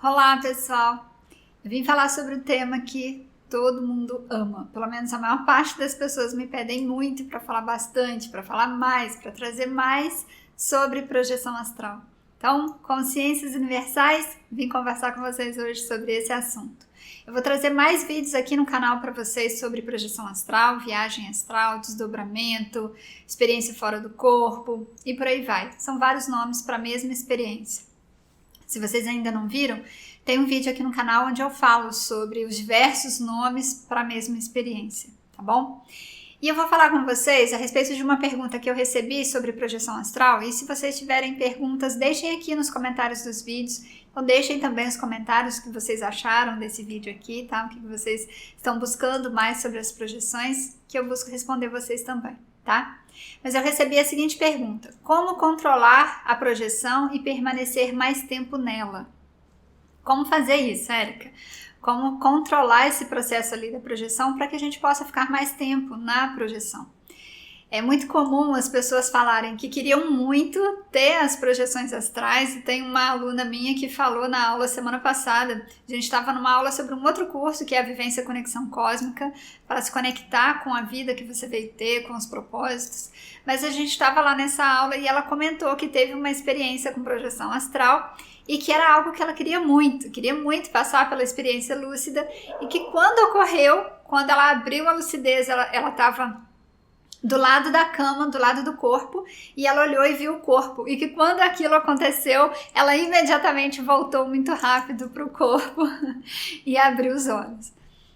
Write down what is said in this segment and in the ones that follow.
Olá, pessoal! Eu vim falar sobre o tema que todo mundo ama. Pelo menos a maior parte das pessoas me pedem muito para falar bastante, para falar mais, para trazer mais sobre projeção astral. Então, consciências universais, vim conversar com vocês hoje sobre esse assunto. Eu vou trazer mais vídeos aqui no canal para vocês sobre projeção astral, viagem astral, desdobramento, experiência fora do corpo e por aí vai. São vários nomes para a mesma experiência. Se vocês ainda não viram, tem um vídeo aqui no canal onde eu falo sobre os diversos nomes para a mesma experiência, tá bom? E eu vou falar com vocês a respeito de uma pergunta que eu recebi sobre projeção astral, e se vocês tiverem perguntas, deixem aqui nos comentários dos vídeos, ou deixem também os comentários que vocês acharam desse vídeo aqui, tá? O que vocês estão buscando mais sobre as projeções, que eu busco responder vocês também, tá? Mas eu recebi a seguinte pergunta: como controlar a projeção e permanecer mais tempo nela? Como fazer isso, Érica? Como controlar esse processo ali da projeção para que a gente possa ficar mais tempo na projeção? É muito comum as pessoas falarem que queriam muito ter as projeções astrais, e tem uma aluna minha que falou na aula semana passada, a gente estava numa aula sobre um outro curso que é a Vivência Conexão Cósmica, para se conectar com a vida que você veio ter, com os propósitos, mas a gente estava lá nessa aula e ela comentou que teve uma experiência com projeção astral e que era algo que ela queria muito passar pela experiência lúcida, e que quando ocorreu, quando ela abriu a lucidez, ela estava do lado da cama, do lado do corpo, e ela olhou e viu o corpo, e que quando aquilo aconteceu, ela imediatamente voltou muito rápido para o corpo e abriu os olhos.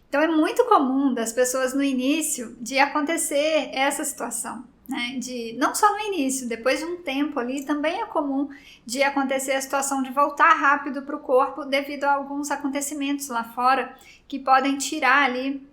Então é muito comum das pessoas no início de acontecer essa situação, né? Não só no início, depois de um tempo ali também é comum de acontecer a situação de voltar rápido para o corpo devido a alguns acontecimentos lá fora que podem tirar ali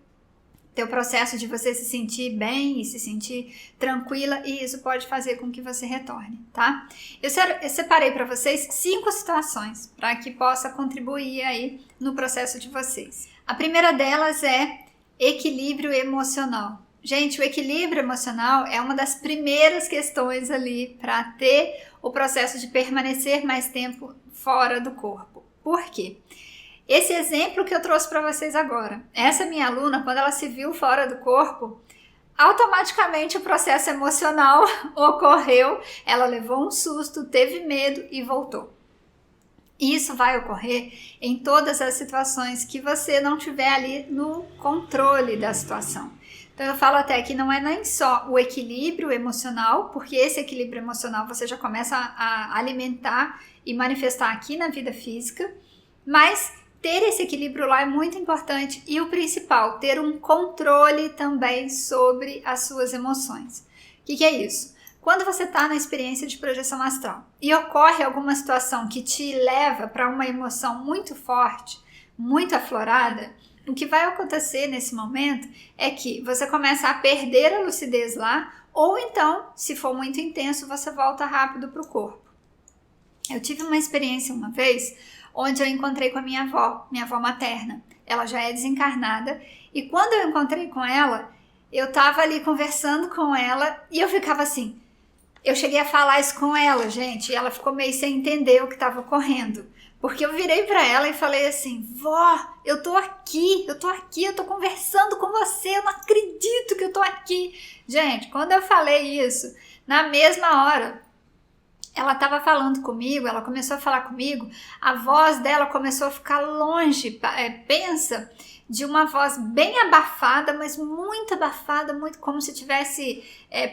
teu processo de você se sentir bem e se sentir tranquila, e isso pode fazer com que você retorne, tá? Eu separei para vocês 5 situações para que possa contribuir aí no processo de vocês. A primeira delas é equilíbrio emocional. Gente, o equilíbrio emocional é uma das primeiras questões ali para ter o processo de permanecer mais tempo fora do corpo. Por quê? Esse exemplo que eu trouxe para vocês agora, essa minha aluna, quando ela se viu fora do corpo, automaticamente o processo emocional ocorreu, ela levou um susto, teve medo e voltou. Isso vai ocorrer em todas as situações que você não tiver ali no controle da situação. Então eu falo até que não é nem só o equilíbrio emocional, porque esse equilíbrio emocional você já começa a alimentar e manifestar aqui na vida física, mas ter esse equilíbrio lá é muito importante, e o principal, ter um controle também sobre as suas emoções. O que é isso? Quando você está na experiência de projeção astral e ocorre alguma situação que te leva para uma emoção muito forte, muito aflorada, o que vai acontecer nesse momento é que você começa a perder a lucidez lá, ou então, se for muito intenso, você volta rápido para o corpo. Eu tive uma experiência uma vez onde eu encontrei com a minha avó materna. Ela já é desencarnada, e quando eu encontrei com ela, eu estava ali conversando com ela e eu ficava assim, eu cheguei a falar isso com ela, gente, e ela ficou meio sem entender o que estava ocorrendo, porque eu virei para ela e falei assim: vó, eu tô aqui, eu tô conversando com você, eu não acredito que eu tô aqui. Gente, quando eu falei isso, na mesma hora, ela estava falando comigo, ela começou a falar comigo, a voz dela começou a ficar longe, pensa, de uma voz bem abafada, mas muito abafada, muito como se tivesse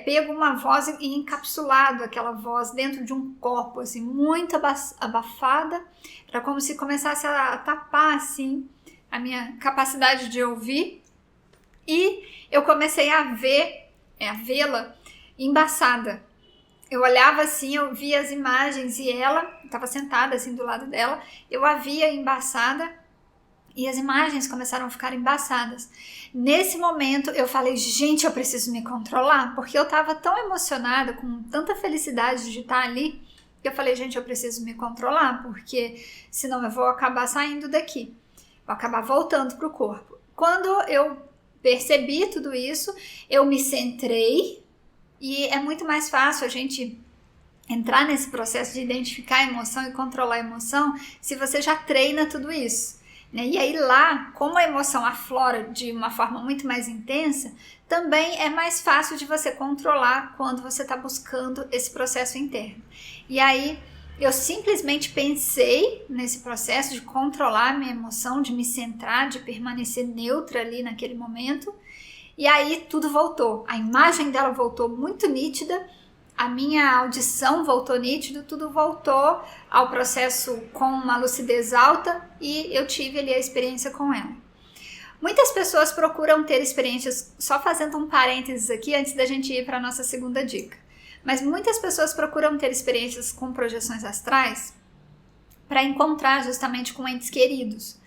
pego uma voz e encapsulado aquela voz dentro de um corpo, assim, muito abafada, era como se começasse a tapar, assim, a minha capacidade de ouvir, e eu comecei a vê-la embaçada. Eu olhava assim, eu via as imagens e ela estava sentada assim do lado dela, eu a via embaçada e as imagens começaram a ficar embaçadas. Nesse momento eu falei: gente, eu preciso me controlar, porque eu estava tão emocionada, com tanta felicidade de estar ali, que eu falei: gente, eu preciso me controlar, porque senão eu vou acabar saindo daqui, vou acabar voltando para o corpo. Quando eu percebi tudo isso, eu me centrei. E é muito mais fácil a gente entrar nesse processo de identificar a emoção e controlar a emoção se você já treina tudo isso, né? E aí lá, como a emoção aflora de uma forma muito mais intensa, também é mais fácil de você controlar quando você está buscando esse processo interno. E aí eu simplesmente pensei nesse processo de controlar a minha emoção, de me centrar, de permanecer neutra ali naquele momento, e aí tudo voltou. A imagem dela voltou muito nítida, a minha audição voltou nítido, tudo voltou ao processo com uma lucidez alta e eu tive ali a experiência com ela. Muitas pessoas procuram ter experiências, só fazendo um parênteses aqui antes da gente ir para a nossa segunda dica, mas muitas pessoas procuram ter experiências com projeções astrais para encontrar justamente com entes queridos.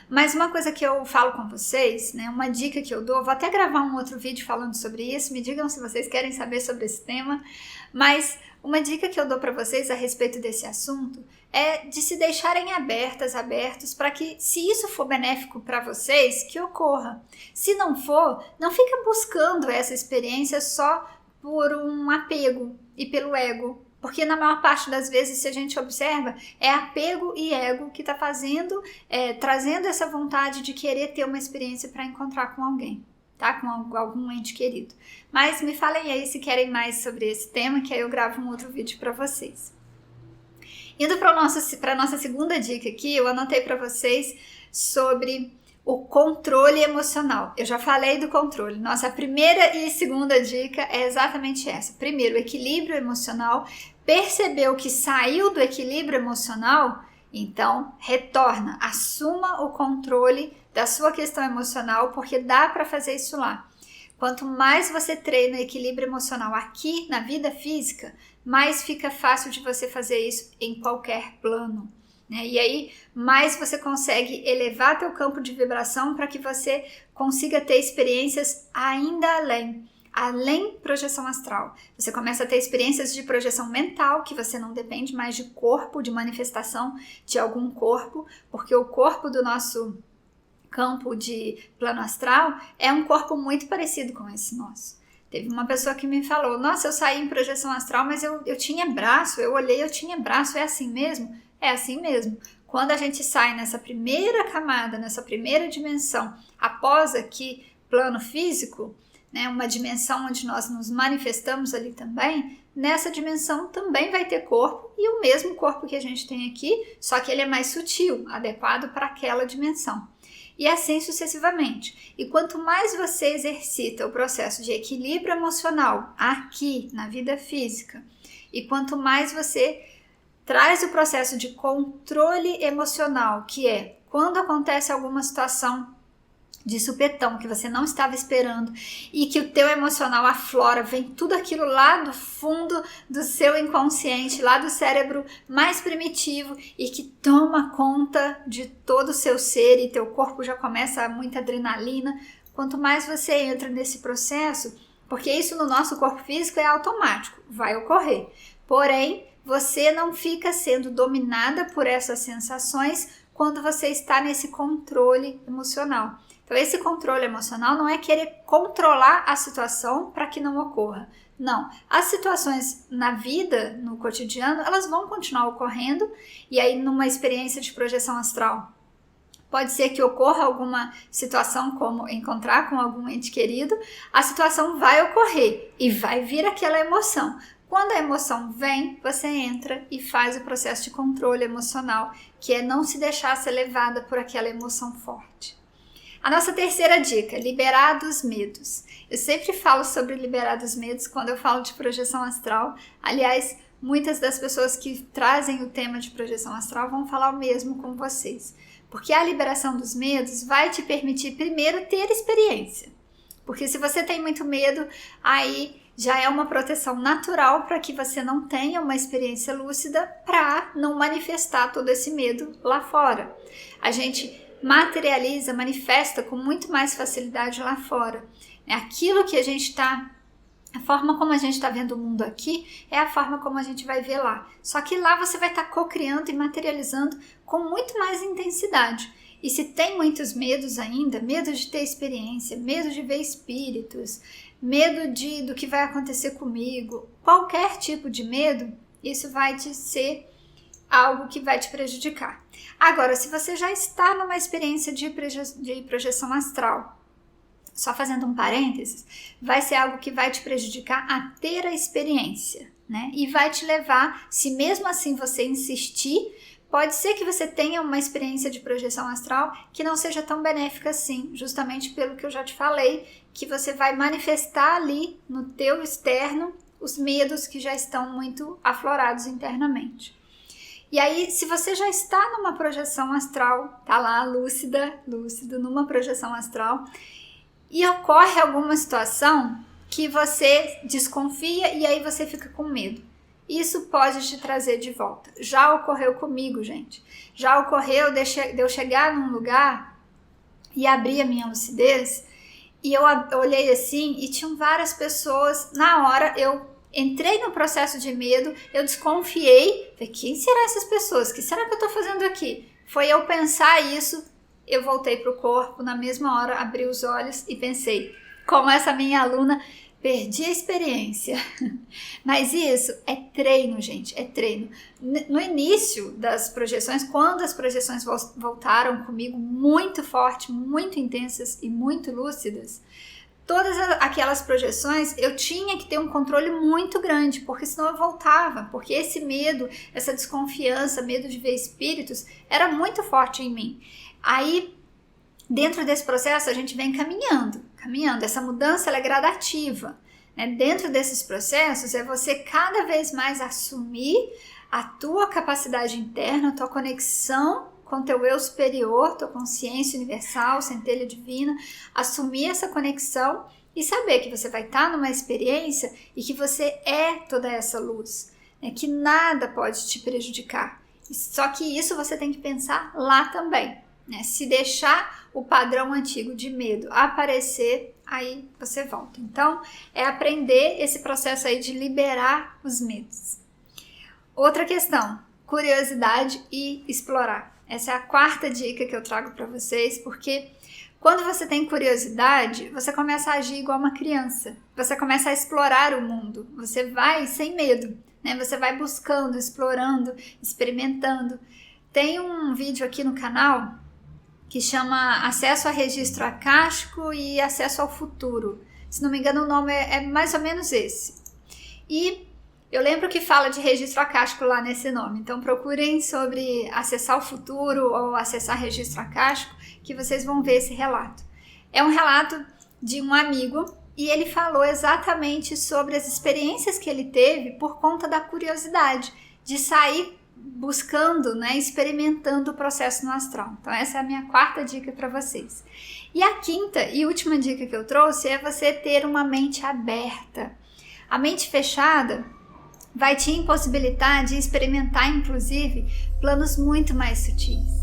Mas uma coisa que eu falo com vocês, né, uma dica que eu dou, vou até gravar um outro vídeo falando sobre isso, me digam se vocês querem saber sobre esse tema, mas uma dica que eu dou para vocês a respeito desse assunto é de se deixarem abertos para que, se isso for benéfico para vocês, que ocorra. Se não for, não fica buscando essa experiência só por um apego e pelo ego. Porque na maior parte das vezes, se a gente observa, é apego e ego que está trazendo essa vontade de querer ter uma experiência para encontrar com alguém, tá? Com algum ente querido. Mas me falem aí se querem mais sobre esse tema, que aí eu gravo um outro vídeo para vocês. Indo para a nossa segunda dica aqui, eu anotei para vocês sobre o controle emocional. Eu já falei do controle. Nossa primeira e segunda dica é exatamente essa. Primeiro, o equilíbrio emocional. Percebeu que saiu do equilíbrio emocional? Então, retorna. Assuma o controle da sua questão emocional, porque dá para fazer isso lá. Quanto mais você treina o equilíbrio emocional aqui na vida física, mais fica fácil de você fazer isso em qualquer plano. E aí, mais você consegue elevar teu campo de vibração para que você consiga ter experiências ainda além projeção astral. Você começa a ter experiências de projeção mental, que você não depende mais de corpo, de manifestação de algum corpo, porque o corpo do nosso campo de plano astral é um corpo muito parecido com esse nosso. Teve uma pessoa que me falou, nossa, eu saí em projeção astral, mas eu tinha braço, eu olhei, eu tinha braço, é assim mesmo? É assim mesmo. Quando a gente sai nessa primeira camada, nessa primeira dimensão, após aqui plano físico, né, uma dimensão onde nós nos manifestamos ali também, nessa dimensão também vai ter corpo e o mesmo corpo que a gente tem aqui, só que ele é mais sutil, adequado para aquela dimensão. E assim sucessivamente. E quanto mais você exercita o processo de equilíbrio emocional aqui na vida física, e quanto mais você traz o processo de controle emocional, que é quando acontece alguma situação de supetão que você não estava esperando e que o teu emocional aflora, vem tudo aquilo lá do fundo do seu inconsciente, lá do cérebro mais primitivo e que toma conta de todo o seu ser e teu corpo já começa muita adrenalina. Quanto mais você entra nesse processo, porque isso no nosso corpo físico é automático, vai ocorrer. Porém, você não fica sendo dominada por essas sensações quando você está nesse controle emocional. Então, esse controle emocional não é querer controlar a situação para que não ocorra. Não, as situações na vida, no cotidiano, elas vão continuar ocorrendo e aí numa experiência de projeção astral, pode ser que ocorra alguma situação como encontrar com algum ente querido, a situação vai ocorrer e vai vir aquela emoção. Quando a emoção vem, você entra e faz o processo de controle emocional, que é não se deixar ser levada por aquela emoção forte. A nossa terceira dica, liberar dos medos. Eu sempre falo sobre liberar dos medos quando eu falo de projeção astral. Aliás, muitas das pessoas que trazem o tema de projeção astral vão falar o mesmo com vocês. Porque a liberação dos medos vai te permitir primeiro ter experiência. Porque se você tem muito medo, aí já é uma proteção natural para que você não tenha uma experiência lúcida para não manifestar todo esse medo lá fora. A gente materializa, manifesta com muito mais facilidade lá fora. Aquilo que a gente está, a forma como a gente está vendo o mundo aqui é a forma como a gente vai ver lá. Só que lá você vai estar co-criando e materializando com muito mais intensidade. E se tem muitos medos ainda, medo de ter experiência, medo de ver espíritos, medo do que vai acontecer comigo, qualquer tipo de medo, isso vai te ser algo que vai te prejudicar. Agora, se você já está numa experiência de projeção astral, só fazendo um parênteses, vai ser algo que vai te prejudicar a ter a experiência, né? E vai te levar, se mesmo assim você insistir, pode ser que você tenha uma experiência de projeção astral que não seja tão benéfica assim, justamente pelo que eu já te falei, que você vai manifestar ali no teu externo os medos que já estão muito aflorados internamente. E aí, se você já está numa projeção astral, tá lá lúcido, numa projeção astral, e ocorre alguma situação que você desconfia e aí você fica com medo. Isso pode te trazer de volta. Já ocorreu comigo, gente. Já ocorreu de eu chegar num lugar e abrir a minha lucidez e eu olhei assim e tinham várias pessoas. Na hora eu entrei no processo de medo, eu desconfiei. Falei, quem serão essas pessoas? O que será que eu estou fazendo aqui? Foi eu pensar isso, eu voltei para o corpo, na mesma hora abri os olhos e pensei, como essa minha aluna, perdi a experiência. Mas isso é treino, gente, é treino. No início das projeções, quando as projeções voltaram comigo muito forte, muito intensas e muito lúcidas, todas aquelas projeções eu tinha que ter um controle muito grande, porque senão eu voltava, porque esse medo, essa desconfiança, medo de ver espíritos, era muito forte em mim. Aí, dentro desse processo, a gente vem caminhando. Essa mudança ela é gradativa, né? Dentro desses processos, é você cada vez mais assumir a tua capacidade interna, a tua conexão com teu eu superior, tua consciência universal, centelha divina, assumir essa conexão e saber que você vai estar numa experiência e que você é toda essa luz, né? Que nada pode te prejudicar. Só que isso você tem que pensar lá também, né? Se deixar o padrão antigo de medo aparecer, aí você volta. Então, é aprender esse processo aí de liberar os medos. Outra questão, curiosidade e explorar. Essa é a quarta dica que eu trago para vocês, porque quando você tem curiosidade, você começa a agir igual uma criança. Você começa a explorar o mundo. Você vai sem medo, né? Você vai buscando, explorando, experimentando. Tem um vídeo aqui no canal que chama Acesso a Registro Acástico e Acesso ao Futuro. Se não me engano, o nome é mais ou menos esse. E eu lembro que fala de registro acástico lá nesse nome, então procurem sobre acessar o futuro ou acessar registro acástico, que vocês vão ver esse relato. É um relato de um amigo e ele falou exatamente sobre as experiências que ele teve por conta da curiosidade, de sair buscando, né, experimentando o processo no astral. Então essa é a minha quarta dica para vocês. E a quinta e última dica que eu trouxe é você ter uma mente aberta. A mente fechada vai te impossibilitar de experimentar, inclusive, planos muito mais sutis.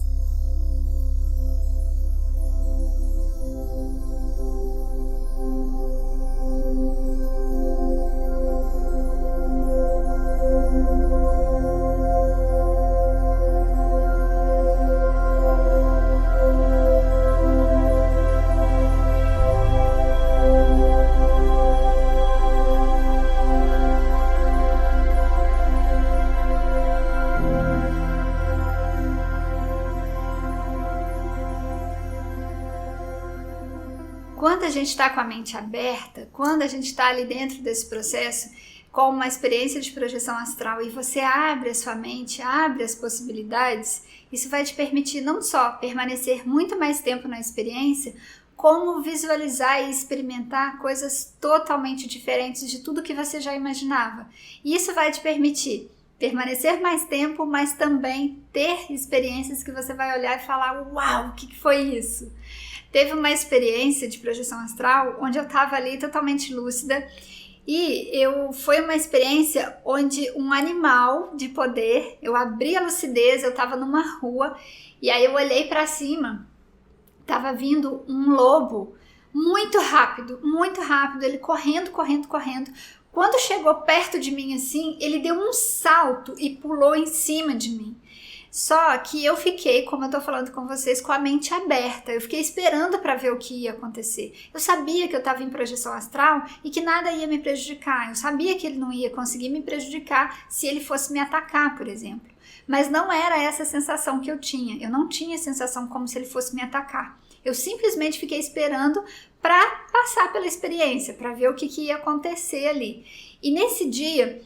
Quando a gente está com a mente aberta, quando a gente está ali dentro desse processo, com uma experiência de projeção astral e você abre a sua mente, abre as possibilidades, isso vai te permitir não só permanecer muito mais tempo na experiência, como visualizar e experimentar coisas totalmente diferentes de tudo que você já imaginava. E isso vai te permitir permanecer mais tempo, mas também ter experiências que você vai olhar e falar, uau, o que foi isso? Teve uma experiência de projeção astral onde eu estava ali totalmente lúcida e foi uma experiência onde um animal de poder, eu abri a lucidez, eu estava numa rua e aí eu olhei para cima, estava vindo um lobo muito rápido, ele correndo. Quando chegou perto de mim assim, ele deu um salto e pulou em cima de mim. Só que eu fiquei, como eu tô falando com vocês, com a mente aberta. Eu fiquei esperando para ver o que ia acontecer. Eu sabia que eu estava em projeção astral e que nada ia me prejudicar. Eu sabia que ele não ia conseguir me prejudicar se ele fosse me atacar, por exemplo. Mas não era essa a sensação que eu tinha. Eu não tinha a sensação como se ele fosse me atacar. Eu simplesmente fiquei esperando para passar pela experiência, para ver o que ia acontecer ali. E nesse dia,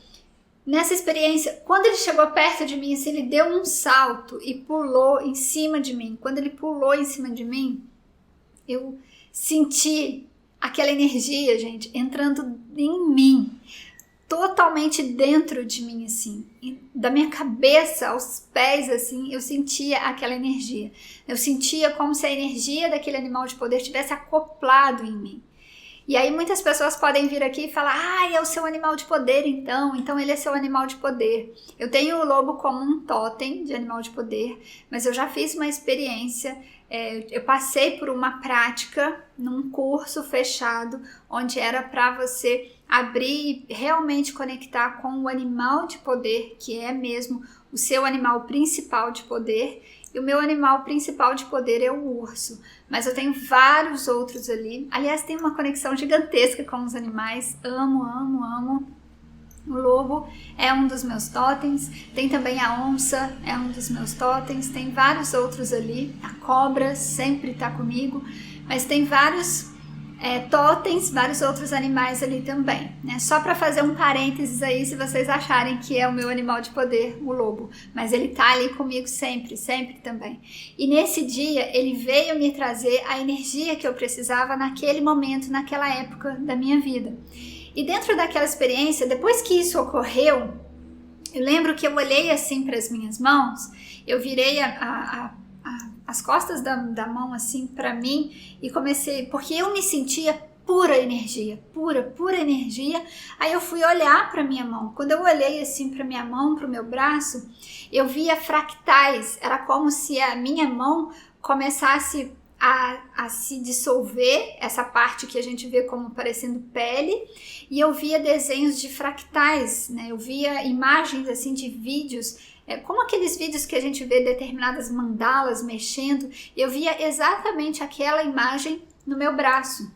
nessa experiência, quando ele chegou perto de mim, assim, ele deu um salto e pulou em cima de mim. Quando ele pulou em cima de mim, eu senti aquela energia, gente, entrando em mim. Totalmente dentro de mim, assim, da minha cabeça aos pés, assim, eu sentia aquela energia. Eu sentia como se a energia daquele animal de poder tivesse acoplado em mim. E aí muitas pessoas podem vir aqui e falar, é o seu animal de poder então ele é seu animal de poder. Eu tenho o lobo como um totem de animal de poder, mas eu já fiz uma experiência, eu passei por uma prática num curso fechado, onde era para você abrir e realmente conectar com o animal de poder, que é mesmo o seu animal principal de poder. E o meu animal principal de poder é o urso, mas eu tenho vários outros ali. Aliás, tem uma conexão gigantesca com os animais, amo. O lobo é um dos meus totens, tem também a onça, é um dos meus totens, tem vários outros ali, a cobra sempre está comigo, mas tem vários totens, vários outros animais ali também, né? Só para fazer um parênteses aí, se vocês acharem que é o meu animal de poder, o lobo, mas ele tá ali comigo sempre também. E nesse dia ele veio me trazer a energia que eu precisava naquele momento, naquela época da minha vida. E dentro daquela experiência, depois que isso ocorreu, eu lembro que eu olhei assim para as minhas mãos, eu virei as costas da mão assim para mim e comecei, porque eu me sentia pura energia, pura energia. Aí eu fui olhar para minha mão. Quando eu olhei assim para minha mão, para o meu braço, eu via fractais. Era como se a minha mão começasse a se dissolver, essa parte que a gente vê como parecendo pele, e eu via desenhos de fractais, né? Eu via imagens assim de vídeos, como aqueles vídeos que a gente vê determinadas mandalas mexendo. Eu via exatamente aquela imagem no meu braço,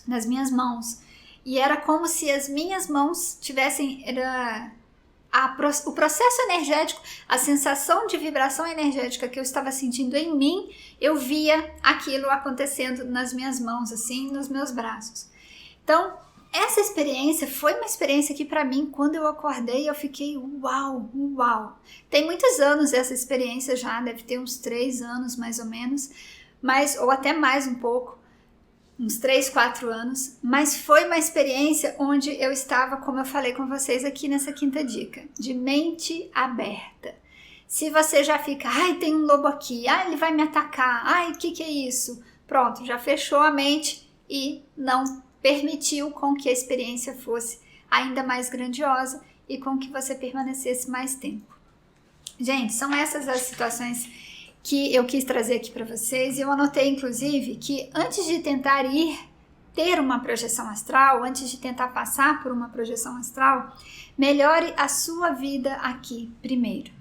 nas minhas mãos, e era como se as minhas mãos tivessem o processo energético, a sensação de vibração energética que eu estava sentindo em mim, eu via aquilo acontecendo nas minhas mãos, assim, nos meus braços. Então, essa experiência foi uma experiência que para mim, quando eu acordei, eu fiquei uau. Tem muitos anos essa experiência já, deve ter uns 3 anos mais ou menos, ou até mais um pouco, uns 3, 4 anos, mas foi uma experiência onde eu estava, como eu falei com vocês aqui nessa quinta dica, de mente aberta. Se você já fica, tem um lobo aqui, ele vai me atacar, o que é isso? Pronto, já fechou a mente e não permitiu com que a experiência fosse ainda mais grandiosa e com que você permanecesse mais tempo. Gente, são essas as situações que eu quis trazer aqui para vocês, e eu anotei inclusive que antes de tentar ter uma projeção astral, antes de tentar passar por uma projeção astral, melhore a sua vida aqui primeiro.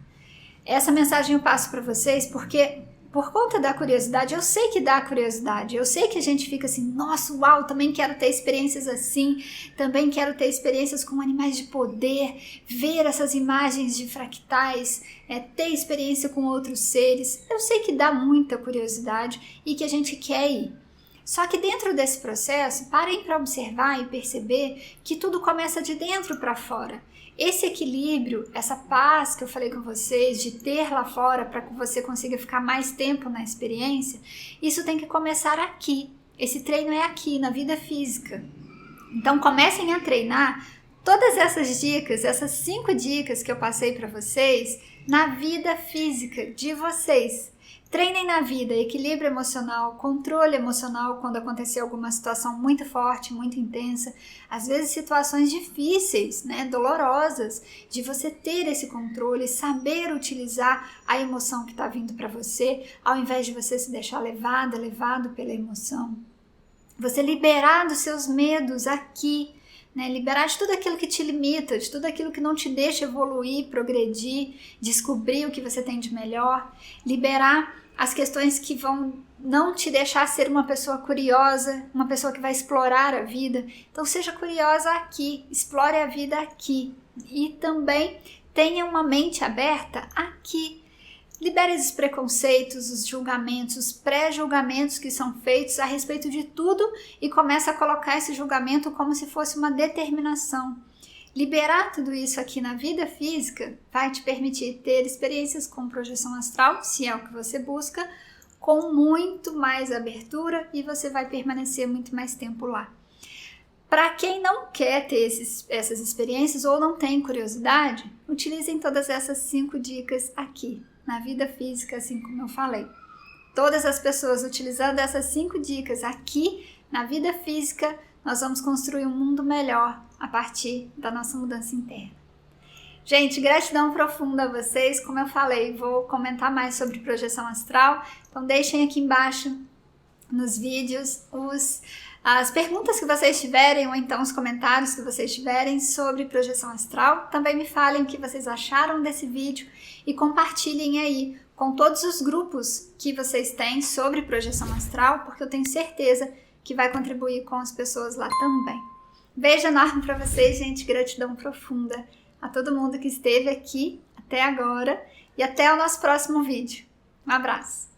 Essa mensagem eu passo para vocês porque, por conta da curiosidade, eu sei que dá curiosidade, eu sei que a gente fica assim, nossa, uau, também quero ter experiências assim, também quero ter experiências com animais de poder, ver essas imagens de fractais, ter experiência com outros seres. Eu sei que dá muita curiosidade e que a gente quer ir. Só que dentro desse processo, parem para observar e perceber que tudo começa de dentro para fora. Esse equilíbrio, essa paz que eu falei com vocês, de ter lá fora para que você consiga ficar mais tempo na experiência, isso tem que começar aqui. Esse treino é aqui, na vida física. Então comecem a treinar todas essas dicas, essas 5 dicas que eu passei para vocês, na vida física de vocês. Treinem na vida equilíbrio emocional, controle emocional quando acontecer alguma situação muito forte, muito intensa, às vezes situações difíceis, dolorosas, de você ter esse controle, saber utilizar a emoção que está vindo para você, ao invés de você se deixar levado pela emoção. Você liberar dos seus medos aqui, né? Liberar de tudo aquilo que te limita, de tudo aquilo que não te deixa evoluir, progredir, descobrir o que você tem de melhor, liberar as questões que vão não te deixar ser uma pessoa curiosa, uma pessoa que vai explorar a vida. Então seja curiosa aqui, explore a vida aqui e também tenha uma mente aberta aqui. Libere os preconceitos, os julgamentos, os pré-julgamentos que são feitos a respeito de tudo e comece a colocar esse julgamento como se fosse uma determinação. Liberar tudo isso aqui na vida física vai te permitir ter experiências com projeção astral, se é o que você busca, com muito mais abertura e você vai permanecer muito mais tempo lá. Para quem não quer ter essas experiências ou não tem curiosidade, utilizem todas essas 5 dicas aqui, na vida física, assim como eu falei. Todas as pessoas utilizando essas 5 dicas aqui, na vida física, nós vamos construir um mundo melhor a partir da nossa mudança interna. Gente, gratidão profunda a vocês. Como eu falei, vou comentar mais sobre projeção astral. Então deixem aqui embaixo nos vídeos as perguntas que vocês tiverem ou então os comentários que vocês tiverem sobre projeção astral. Também me falem o que vocês acharam desse vídeo e compartilhem aí com todos os grupos que vocês têm sobre projeção astral, porque eu tenho certeza que vai contribuir com as pessoas lá também. Beijo enorme para vocês, gente. Gratidão profunda a todo mundo que esteve aqui até agora e até o nosso próximo vídeo. Um abraço!